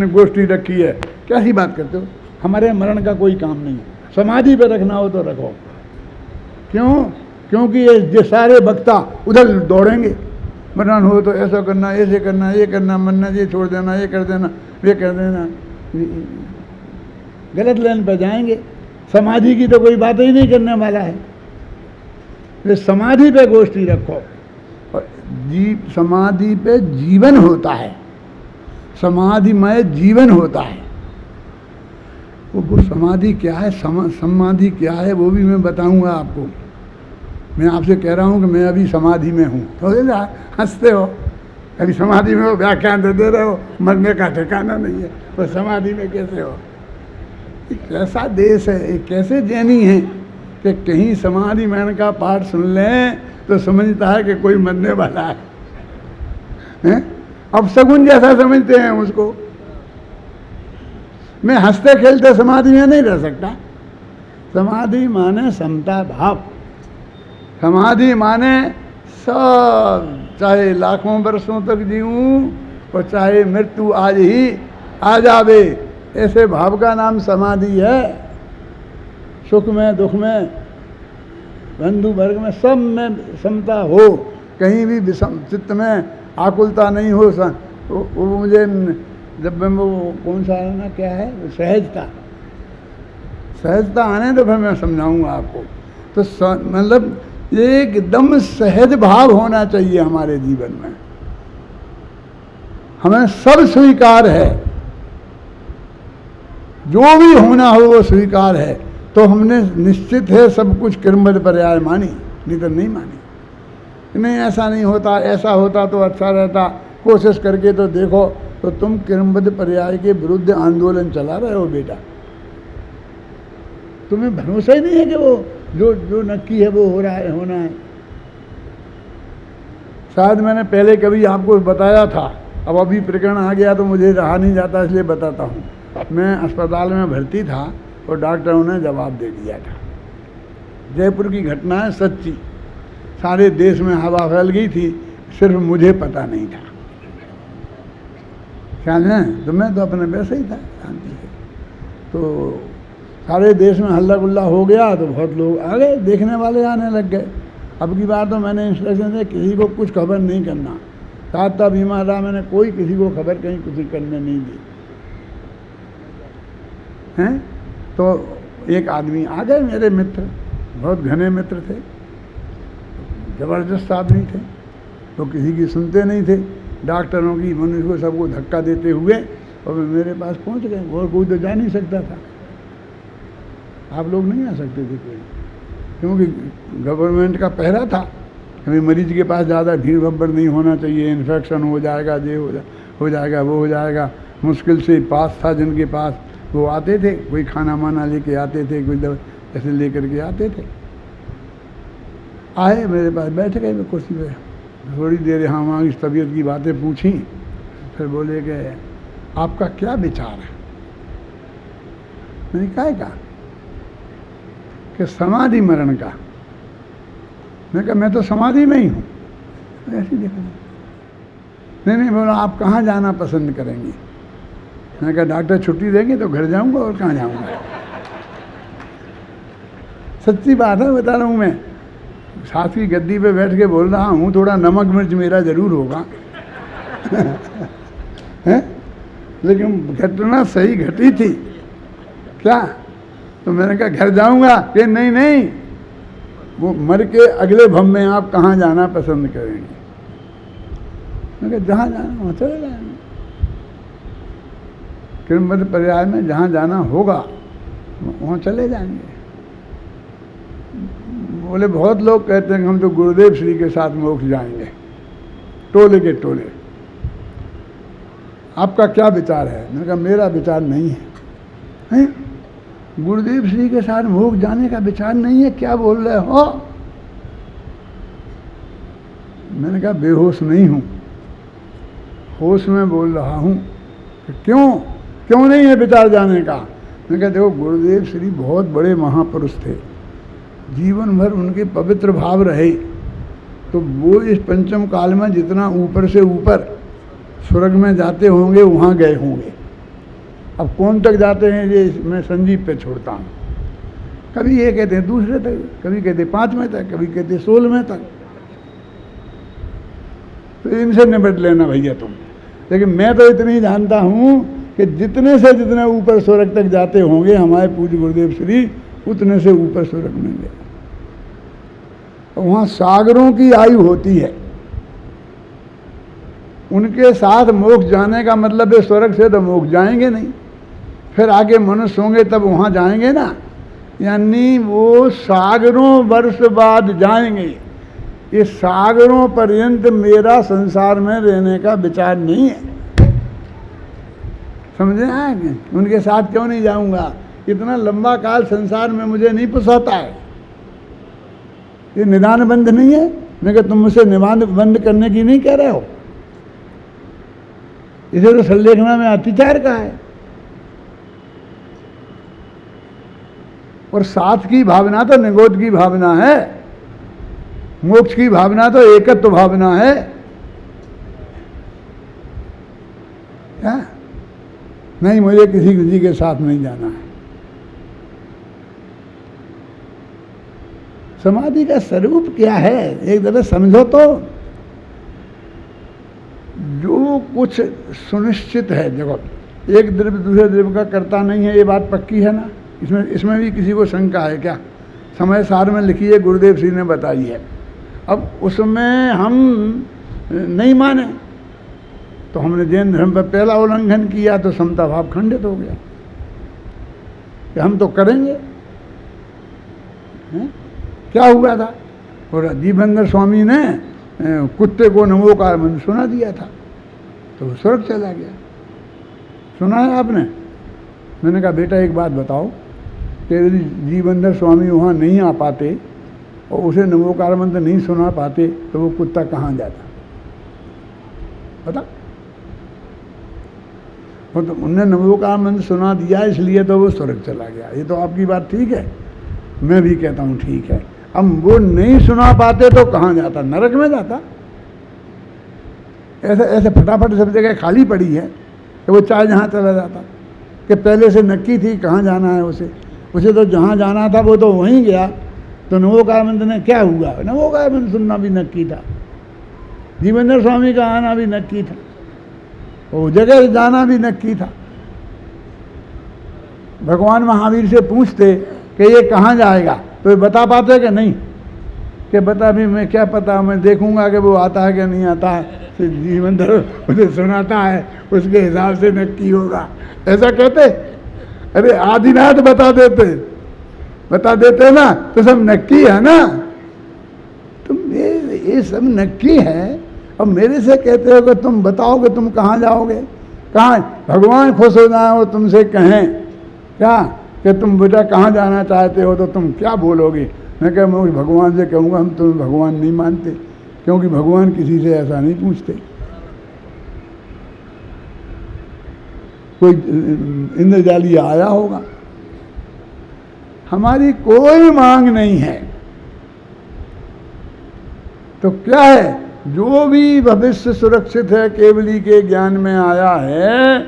गोष्ठी रखी है। क्या ही बात करते हो, हमारे मरण का कोई काम नहीं है, समाधि पे रखना हो तो रखो। क्यों? क्योंकि ये सारे वक्ता उधर दौड़ेंगे, मरण हो तो ऐसा करना, ऐसे करना, ये करना, मरना, ये छोड़ देना, ये कर देना, ये कर देना, गलत लाइन पर जाएंगे। समाधि की तो कोई बात ही नहीं करने वाला है। ये समाधि पे गोष्ठी रखो, और समाधि पे जीवन होता है, समाधिमय जीवन होता है। वो समाधि क्या है, समाधि क्या है वो भी मैं बताऊंगा आपको। मैं आपसे कह रहा हूँ कि मैं अभी समाधि में हूँ, तो हंसते हो, अभी समाधि में हो, व्याख्यान दे रहे हो, मरने का ठिकाना नहीं है, तो समाधि में कैसे हो? एक ऐसा देश है, एक कैसे जैनी है कि कहीं समाधि मरण का पाठ सुन लें तो समझता है कि कोई मरने वाला है। अब सगुन जैसा समझते हैं उसको। मैं हंसते खेलते समाधि में नहीं रह सकता। समाधि माने समता भाव, समाधि माने सब, चाहे लाखों वर्षों तक जीऊं और चाहे मृत्यु आज ही आ जावे, ऐसे भाव का नाम समाधि है। सुख में दुख में बंधु वर्ग में सब में समता हो, कहीं भी विषम चित्त में आकुलता नहीं हो। वो मुझे जब मैं वो कौन सा आना क्या है, सहजता, सहजता आने तो फिर मैं समझाऊंगा आपको। तो मतलब एकदम सहज भाव होना चाहिए हमारे जीवन में। हमें सब स्वीकार है, जो भी होना हो वो स्वीकार है, तो हमने निश्चित है सब कुछ क्रमबद्ध पर्याय मानी, नहीं तो नहीं मानी। नहीं ऐसा नहीं होता, ऐसा होता तो अच्छा रहता, कोशिश करके तो देखो। तो तुम क्रमबद्ध पर्याय के विरुद्ध आंदोलन चला रहे हो बेटा। तुम्हें भरोसा ही नहीं है कि वो जो नक्की है वो हो रहा है, होना है। शायद मैंने पहले कभी आपको बताया था, अब अभी प्रकरण आ गया तो मुझे रहा नहीं जाता, इसलिए बताता हूँ। मैं अस्पताल में भर्ती था और डॉक्टरों ने जवाब दे दिया था। जयपुर की घटना है, सच्ची, सारे देश में हवा फैल गई थी, सिर्फ मुझे पता नहीं था। ख्याल है, तो मैं तो अपने वैसे ही था, शांति से। तो सारे देश में हल्ला गुल्ला हो गया तो बहुत लोग आ गए, देखने वाले आने लग गए। अब की बार तो मैंने इंस्ट्रक्शन दिया किसी को कुछ खबर नहीं करना। साथ था बीमार रहा, मैंने कोई किसी को खबर कहीं कुछ करने नहीं दी हैं। तो एक आदमी आ गए, मेरे मित्र, बहुत घने मित्र थे, ज़बरदस्त आदमी थे, तो किसी की सुनते नहीं थे। डॉक्टरों की, मनुष्य को, सबको धक्का देते हुए और मेरे पास पहुंच गए। और कोई तो जा नहीं सकता था, आप लोग नहीं आ सकते थे कोई, क्योंकि गवर्नमेंट का पहरा था। हमें मरीज के पास ज़्यादा भीड़ भब्बड़ नहीं होना चाहिए, इन्फेक्शन हो जाएगा, ये हो जाएगा, वो हो जाएगा। मुश्किल से पास था जिनके पास, वो आते थे, कोई खाना माना लेके आते थे, कोई दवा ऐसे लेकर के आते थे। आए मेरे पास, बैठ गए मैं कुर्सी पे, थोड़ी देर यहाँ वहाँ इस तबीयत की बातें पूछी, फिर बोले कि आपका क्या विचार है? मैंने कहा कि समाधि मरण का। मैं कहा मैं तो समाधि में ही हूँ। ऐसे देखा नहीं बोला, आप कहाँ जाना पसंद करेंगे? मैंने कहा डॉक्टर छुट्टी देंगे तो घर जाऊंगा और कहाँ जाऊंगा। सच्ची बात है बता रहा हूँ मैं। साथ की गद्दी पे बैठ के बोल रहा हूँ, थोड़ा नमक मिर्च मेरा जरूर होगा है? लेकिन घटना सही घटी थी क्या। तो मैंने कहा घर जाऊंगा कि नहीं नहीं, वो मर के अगले भव में आप कहाँ जाना पसंद करेंगे। मैंने कहा जहाँ जाना वहाँ चले जाएंगे। किरमत पर्याय में जहाँ जाना होगा वहाँ चले जाएंगे। बोले बहुत लोग कहते हैं कि हम तो गुरुदेव श्री के साथ मोक्ष जाएंगे, टोले के टोले। आपका क्या विचार है? मैंने कहा मेरा विचार नहीं है। हैं? गुरुदेव श्री के साथ मोक्ष जाने का विचार नहीं है, क्या बोल रहे हो? मैंने कहा बेहोश नहीं हूँ, होश में बोल रहा हूँ। क्यों नहीं है विचार जाने का? मैंने कहा देखो गुरुदेव श्री बहुत बड़े महापुरुष थे, जीवन भर उनके पवित्र भाव रहे, तो वो इस पंचम काल में जितना ऊपर से ऊपर स्वर्ग में जाते होंगे वहाँ गए होंगे। अब कौन तक जाते हैं ये मैं संजीव पे छोड़ता हूँ। कभी ये कहते हैं दूसरे तक, कभी कहते 5वें तक, कभी कहते 16वें तक। तो इनसे निपट लेना भैया तुम। लेकिन मैं तो इतनी जानता हूँ कि जितने से जितने ऊपर स्वर्ग तक जाते होंगे हमारे पूज्य गुरुदेव श्री, उतने से ऊपर स्वर्ग में गए। वहाँ सागरों की आयु होती है। उनके साथ मोक्ष जाने का मतलब है स्वर्ग से तो मोक्ष जाएंगे नहीं, फिर आगे मनुष्य होंगे तब वहाँ जाएंगे ना, यानी वो सागरों वर्ष बाद जाएंगे। ये सागरों पर्यंत मेरा संसार में रहने का विचार नहीं है। समझे आए? उनके साथ क्यों नहीं जाऊंगा? इतना लंबा काल संसार में मुझे नहीं पुसाता है। ये निदान बंद नहीं है। मैं कहता तुम मुझसे निदान बंद करने की नहीं कह रहे हो, इसे तो संलेखना में अतिचार का है। और साथ की भावना तो निगोद की भावना है, मोक्ष की भावना तो एकत्व भावना है। क्या? नहीं मुझे किसी के साथ नहीं जाना है। समाधि का स्वरूप क्या है एक दफे समझो तो। जो कुछ सुनिश्चित है, देखो एक द्रव्य दूसरे द्रव्य का करता नहीं है, ये बात पक्की है ना। इसमें भी किसी को शंका है क्या? समय सार में लिखी है, गुरुदेव श्री ने बताई है। अब उसमें हम नहीं माने तो हमने जैन धर्म पर पहला उल्लंघन किया, तो समता भाव खंडित हो गया कि हम तो करेंगे। क्या हुआ था? और जीवेंद्र स्वामी ने कुत्ते को नमो का मंत्र सुना दिया था तो वो स्वर्ग चला गया। सुना है आपने? मैंने कहा बेटा एक बात बताओ कि यदि जीवेंद्र स्वामी वहाँ नहीं आ पाते और उसे नमोकार मंत्र नहीं सुना पाते तो वो कुत्ता कहाँ जाता? बता। तो उनने नमोकार मंत्र सुना दिया इसलिए तो वो स्वर्ग चला गया। ये तो आपकी बात ठीक है, मैं भी कहता हूँ ठीक है। अब वो नहीं सुना पाते तो कहाँ जाता? नरक में जाता। ऐसे ऐसे फटाफट सब जगह खाली पड़ी है कि वो चाहे जहाँ चला जाता। कि पहले से नक्की थी कहाँ जाना है उसे तो जहाँ जाना था वो तो वहीं गया। तो नमोकार मंत्र ने क्या हुआ? नमोकार मंत्र सुनना भी नक्की था, जीवेंद्र स्वामी का आना भी नक्की था, वो जगह जाना भी नक्की था। भगवान महावीर से पूछते कि ये कहाँ जाएगा तो ये बता पाते कि नहीं? कि बता भी मैं क्या पता, मैं देखूंगा कि वो आता है कि नहीं आता है। तो जीवेंद्र उसे सुनाता है, उसके हिसाब से नक्की होगा, ऐसा कहते? अरे आदिनाथ बता देते ना तो सब नक्की है ना। तुम ये सब नक्की है। अब मेरे से कहते हो कि तुम बताओ कि तुम कहाँ जाओगे? कहाँ? भगवान खुश हो जाए और तुमसे कहें क्या कि तुम बेटा कहाँ जाना चाहते हो तो तुम क्या बोलोगे? मैं कह मैं भगवान से कहूँगा हम तुम्हें भगवान नहीं मानते, क्योंकि भगवान किसी से ऐसा नहीं पूछते। कोई इंद्रजाली आया होगा, हमारी कोई मांग नहीं है। तो क्या है? जो भी भविष्य सुरक्षित है केवली के ज्ञान में आया है,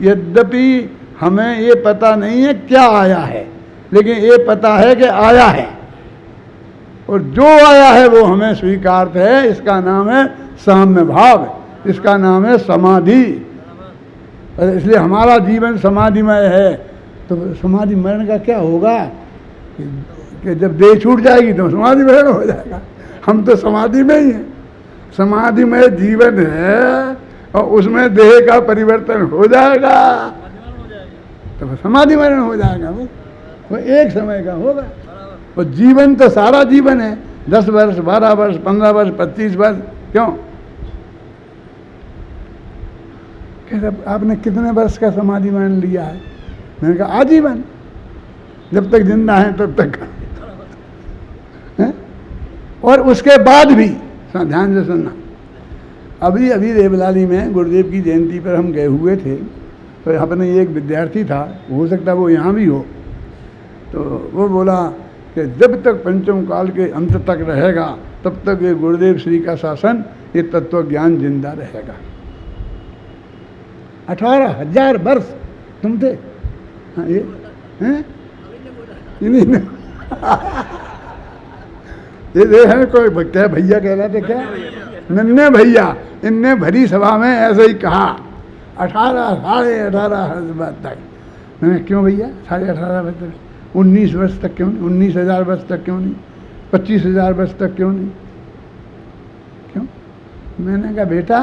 यद्यपि हमें ये पता नहीं है क्या आया है, लेकिन ये पता है कि आया है, और जो आया है वो हमें स्वीकार्य है। इसका नाम है साम्य भाव, इसका नाम है समाधि। इसलिए हमारा जीवन समाधिमय है। तो समाधि मरण का क्या होगा कि जब देह छूट जाएगी तो समाधि मरण हो जाएगा। हम तो समाधि में ही हैं, समाधिमय जीवन है और उसमें देह का परिवर्तन हो जाएगा तो समाधि मरण हो जाएगा। वो एक समय का होगा। और जीवन तो सारा जीवन है, 10 वर्ष, 12 वर्ष, 15 वर्ष, 25 वर्ष। क्यों? आपने कितने वर्ष का समाधि मरण लिया है? मैंने कहा आजीवन, जब तक जिंदा है तब तक है? और उसके बाद भी ध्यान से सुनना। अभी देवलाली में गुरुदेव की जयंती पर हम गए हुए थे, तो यहाँ पर एक विद्यार्थी था, हो सकता है वो यहाँ भी हो, तो वो बोला कि जब तक पंचम काल के अंत तक रहेगा तब तक ये गुरुदेव श्री का शासन, ये तत्व ज्ञान जिंदा रहेगा। 18,000 वर्ष तुम थे। हाँ, ये हैं? ये है कोई क्या भैया कह रहे थे, क्या नन्हे भैया, इनने भरी सभा में ऐसे ही कहा 18,500 वर्ष तक। मैंने क्यों भैया 18,500 वर्ष तक? 19 वर्ष तक क्यों नहीं? 19,000 वर्ष तक क्यों नहीं? 25,000 वर्ष तक क्यों नहीं? क्यों? मैंने कहा बेटा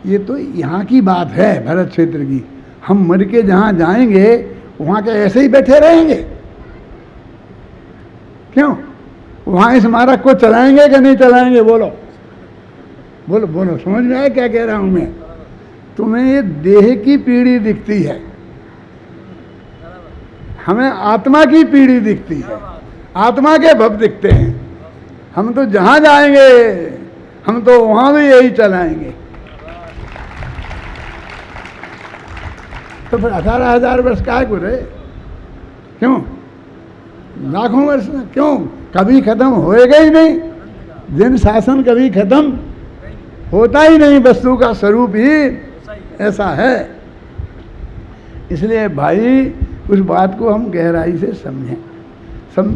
ये तो यहाँ की बात है, भरत क्षेत्र की। हम मर के जहाँ जाएंगे वहाँ के ऐसे ही बैठे रहेंगे? क्यों? वहाँ इस मार्ग को चलाएंगे कि नहीं चलाएंगे? बोलो बोलो बोलो, समझ में आया क्या कह रहा हूँ मैं? तुम्हें ये देह की पीढ़ी दिखती है, हमें आत्मा की पीढ़ी दिखती है, आत्मा के भव दिखते हैं। हम तो जहाँ जाएंगे हम तो वहाँ भी यही चलाएंगे। तो फिर 18,000 वर्ष काय को रहे? क्यों? लाखों वर्ष क्यों? कभी खत्म होएगा ही नहीं। जिन शासन कभी खत्म होता ही नहीं, वस्तु का स्वरूप ही ऐसा है। इसलिए भाई उस बात को हम गहराई से समझें।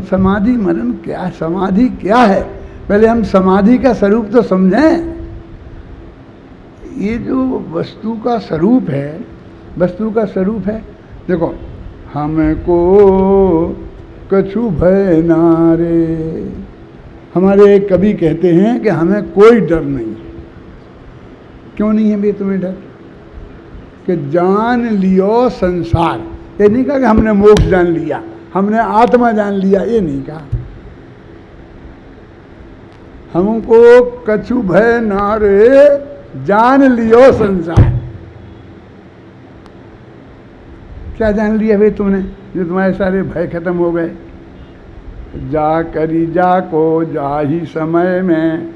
समाधि मरण क्या है? समाधि क्या है? पहले हम समाधि का स्वरूप तो समझें। ये जो वस्तु का स्वरूप है, वस्तु का स्वरूप है, देखो, हमको कछु भय नारे। हमारे एक कवि कहते हैं कि हमें कोई डर नहीं। क्यों नहीं है भाई तुम्हें डर? कि जान लियो संसार। ये नहीं कहा कि हमने मोक्ष जान लिया, हमने आत्मा जान लिया, ये नहीं कहा। हमको कछु भय नारे, जान लियो संसार। क्या जान लिया भाई तुमने जो तुम्हारे सारे भय खत्म हो गए? जा करी जा को जा ही समय में,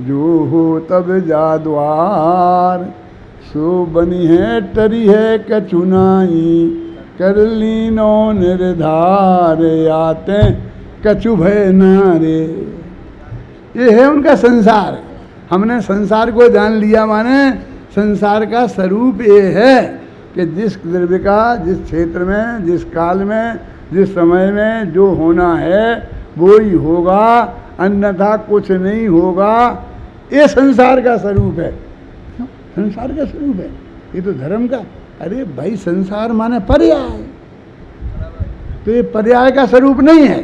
जो हो तब जा द्वार। सो बनी है टरी है कछु नाई, कर लीनो निर्धार। आते कछु भय नारे। ये है उनका संसार। हमने संसार को जान लिया, माने संसार का स्वरूप ये है कि जिस द्रव्य का, जिस क्षेत्र में, जिस काल में, जिस समय में जो होना है वो ही होगा, अन्यथा कुछ नहीं होगा। ये संसार का स्वरूप है। संसार का स्वरूप है ये तो धर्म का। अरे भाई संसार माने पर्याय, तो ये पर्याय का स्वरूप नहीं है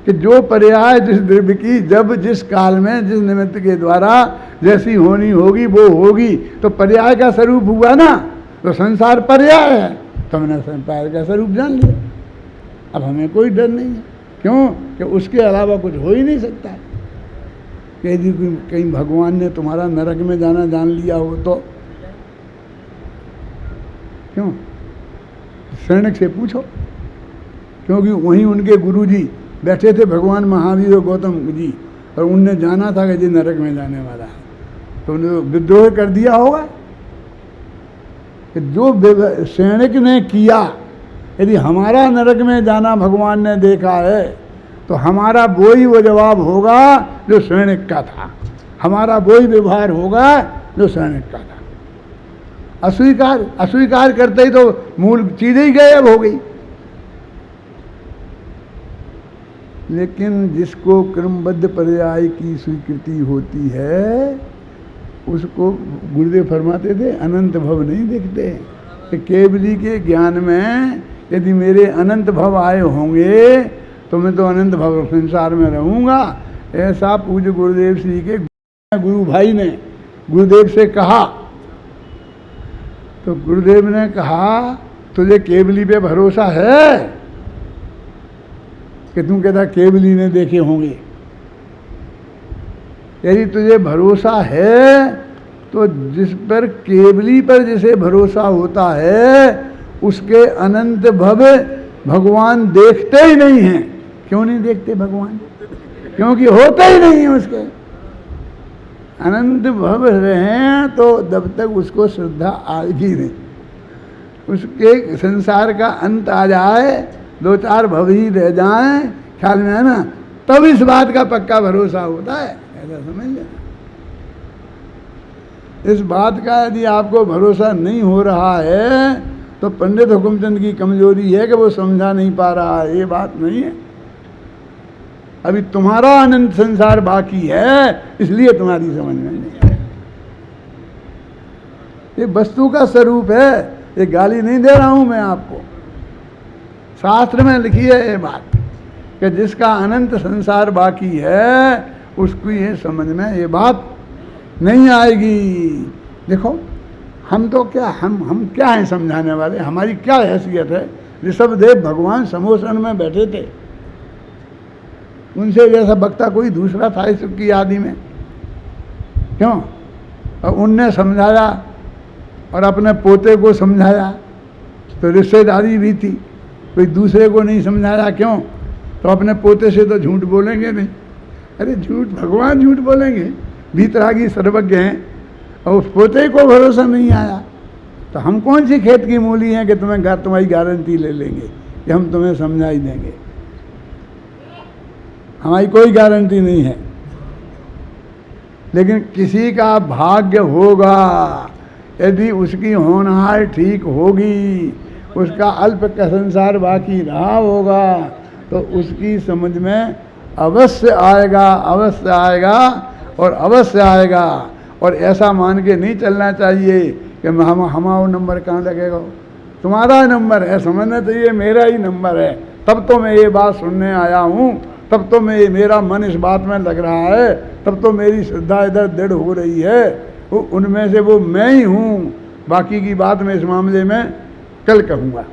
कि जो पर्याय जिस द्रव्य की जब जिस काल में जिस निमित्त के द्वारा जैसी होनी होगी वो होगी, तो पर्याय का स्वरूप हुआ ना। तो संसार पर्याय है, तो हमने संसार का स्वरूप जान लिया। अब हमें कोई डर नहीं है। क्यों? कि उसके अलावा कुछ हो ही नहीं सकता है। यदि कहीं भगवान ने तुम्हारा नरक में जाना जान लिया हो तो क्यों? शरणक से पूछो, क्योंकि वहीं उनके गुरुजी बैठे थे, भगवान महावीर और गौतम जी, और उनने जाना था कि जी नरक में जाने वाला है, तो उन्होंने विद्रोह कर दिया होगा। कि जो शरणक ने किया, यदि हमारा नरक में जाना भगवान ने देखा है तो हमारा वो जवाब होगा जो शरणक का था, हमारा वही व्यवहार होगा जो शरणक का था। अस्वीकार करते ही तो मूल चीज़ ही गायब हो गई। लेकिन जिसको क्रमबद्ध पर्याय की स्वीकृति होती है उसको गुरुदेव फरमाते थे अनंत भव नहीं देखते। कि केवली के ज्ञान में यदि मेरे अनंत भव आए होंगे तो मैं तो अनंत भव संसार में रहूँगा। ऐसा पूज्य गुरुदेव श्री के गुरु भाई ने गुरुदेव से कहा। तो गुरुदेव ने कहा तुझे केवली पे भरोसा है? कि तुम कहता केवली ने देखे होंगे। यदि तुझे भरोसा है तो जिस पर केवली पर जिसे भरोसा होता है उसके अनंत भव भगवान देखते ही नहीं हैं। क्यों नहीं देखते भगवान? क्योंकि होते ही नहीं है उसके। अनंत भव रहे तो जब तक उसको श्रद्धा आएगी नहीं। उसके संसार का अंत आ जाए, 2-4 भव ही रह जाएं, ख्याल में है ना, तब इस बात का पक्का भरोसा होता है। ऐसा समझ लेना। इस बात का यदि आपको भरोसा नहीं हो रहा है तो पंडित हुकुमचंद की कमजोरी है कि वो समझा नहीं पा रहा है। ये बात नहीं है। अभी तुम्हारा अनंत संसार बाकी है, इसलिए तुम्हारी समझ में नहीं है। ये वस्तु का स्वरूप है। ये गाली नहीं दे रहा हूं मैं आपको। शास्त्र में लिखी है ये बात कि जिसका अनंत संसार बाकी है उसको ये समझ में ये बात नहीं आएगी। देखो हम तो क्या हम क्या हैं समझाने वाले? हमारी क्या हैसियत है? ऋषभदेव भगवान समोसन में बैठे थे, उनसे जैसा वक्ता कोई दूसरा था इस की आदि में? क्यों? और उनने समझाया और अपने पोते को समझाया तो रिश्तेदारी भी थी। कोई दूसरे को नहीं समझाया, क्यों? तो अपने पोते से तो झूठ बोलेंगे नहीं। अरे झूठ भगवान झूठ बोलेंगे, भीतरागी सर्वज्ञ हैं, और उस पोते को भरोसा नहीं आया तो हम कौन सी खेत की मूली हैं कि तुम्हारी गारंटी ले लेंगे कि हम तुम्हें समझा ही देंगे? हमारी कोई गारंटी नहीं है। लेकिन किसी का भाग्य होगा, यदि उसकी होनहार ठीक होगी, उसका अल्प का संसार बाकी रहा होगा तो उसकी समझ में अवश्य आएगा, अवश्य आएगा और अवश्य आएगा। और ऐसा मान के नहीं चलना चाहिए कि हमारा नंबर कहाँ लगेगा। तुम्हारा नंबर है, समझना चाहिए मेरा ही नंबर है। तब तो मैं ये बात सुनने आया हूँ, तब तो मेरा मन इस बात में लग रहा है, तब तो मेरी श्रद्धा इधर दृढ़ हो रही है। उनमें से वो मैं ही हूँ। बाकी की बात मैं इस मामले में कल कहूँगा।